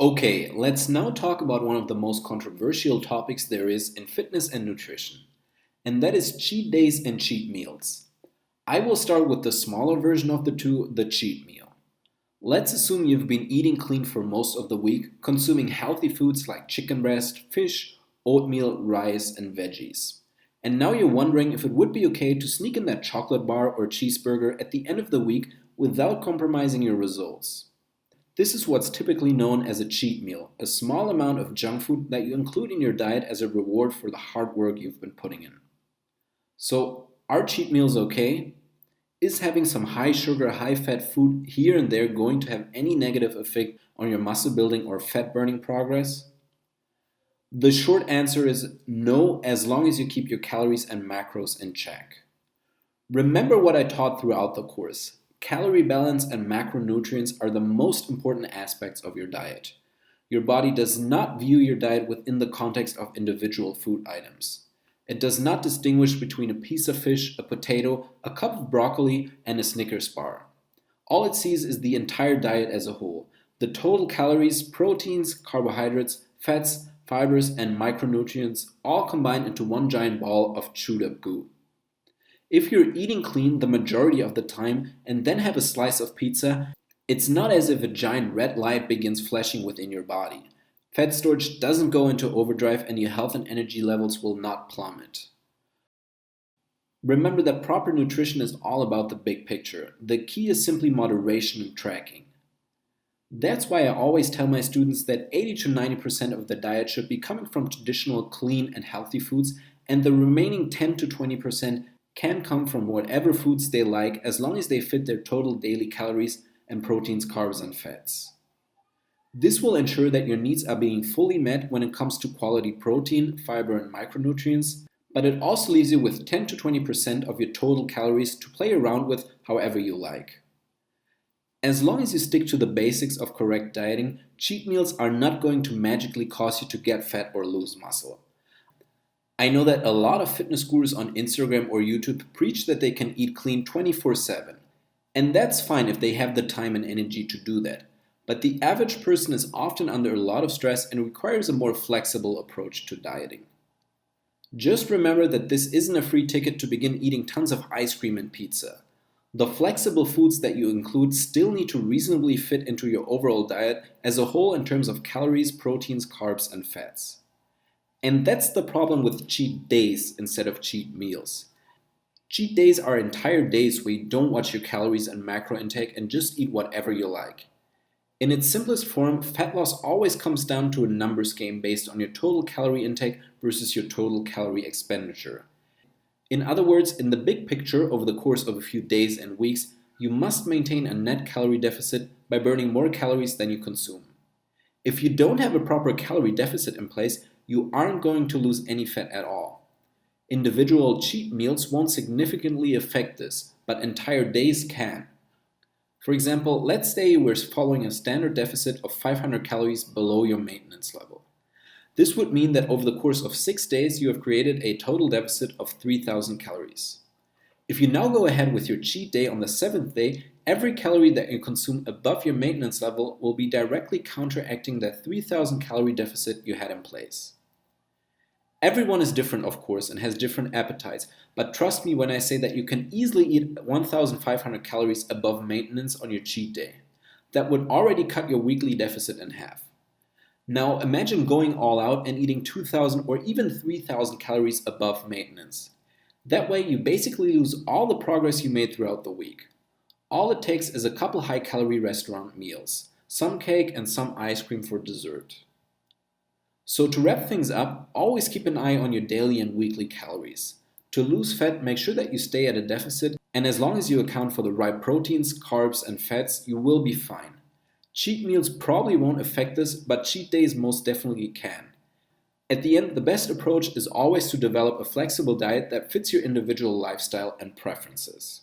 Okay, let's now talk about one of the most controversial topics there is in fitness and nutrition, and that is cheat days and cheat meals. I will start with the smaller version of the two, the cheat meal. Let's assume you've been eating clean for most of the week, consuming healthy foods like chicken breast, fish, oatmeal, rice, and veggies. And now you're wondering if it would be okay to sneak in that chocolate bar or cheeseburger at the end of the week without compromising your results. This is what's typically known as a cheat meal, a small amount of junk food that you include in your diet as a reward for the hard work you've been putting in. So, are cheat meals okay? Is having some high sugar, high fat food here and there going to have any negative effect on your muscle building or fat burning progress? The short answer is no, as long as you keep your calories and macros in check. Remember what I taught throughout the course. Calorie balance and macronutrients are the most important aspects of your diet. Your body does not view your diet within the context of individual food items. It does not distinguish between a piece of fish, a potato, a cup of broccoli, and a Snickers bar. All it sees is the entire diet as a whole, the total calories, proteins, carbohydrates, fats, fibers, and micronutrients all combined into one giant ball of chewed up goo. If you're eating clean the majority of the time and then have a slice of pizza, it's not as if a giant red light begins flashing within your body. Fat storage doesn't go into overdrive and your health and energy levels will not plummet. Remember that proper nutrition is all about the big picture. The key is simply moderation and tracking. That's why I always tell my students that 80 to 90% of the diet should be coming from traditional clean and healthy foods, and the remaining 10 to 20% can come from whatever foods they like as long as they fit their total daily calories and proteins, carbs, and fats. This will ensure that your needs are being fully met when it comes to quality protein, fiber, and micronutrients, but it also leaves you with 10 to 20% of your total calories to play around with however you like. As long as you stick to the basics of correct dieting, cheat meals are not going to magically cause you to get fat or lose muscle. I know that a lot of fitness gurus on Instagram or YouTube preach that they can eat clean 24/7. And that's fine if they have the time and energy to do that. But the average person is often under a lot of stress and requires a more flexible approach to dieting. Just remember that this isn't a free ticket to begin eating tons of ice cream and pizza. The flexible foods that you include still need to reasonably fit into your overall diet as a whole in terms of calories, proteins, carbs, and fats. And that's the problem with cheat days instead of cheat meals. Cheat days are entire days where you don't watch your calories and macro intake and just eat whatever you like. In its simplest form, fat loss always comes down to a numbers game based on your total calorie intake versus your total calorie expenditure. In other words, in the big picture, over the course of a few days and weeks, you must maintain a net calorie deficit by burning more calories than you consume. If you don't have a proper calorie deficit in place, you aren't going to lose any fat at all. Individual cheat meals won't significantly affect this, but entire days can. For example, let's say you were following a standard deficit of 500 calories below your maintenance level. This would mean that over the course of 6 days you have created a total deficit of 3000 calories. If you now go ahead with your cheat day on the 7th day, every calorie that you consume above your maintenance level will be directly counteracting that 3000 calorie deficit you had in place. Everyone is different, of course, and has different appetites, but trust me when I say that you can easily eat 1500 calories above maintenance on your cheat day. That would already cut your weekly deficit in half. Now imagine going all out and eating 2000 or even 3000 calories above maintenance. That way you basically lose all the progress you made throughout the week. All it takes is a couple high-calorie restaurant meals, some cake and some ice cream for dessert. So to wrap things up, always keep an eye on your daily and weekly calories. To lose fat, make sure that you stay at a deficit, and as long as you account for the right proteins, carbs, and fats, you will be fine. Cheat meals probably won't affect this, but cheat days most definitely can. At the end, the best approach is always to develop a flexible diet that fits your individual lifestyle and preferences.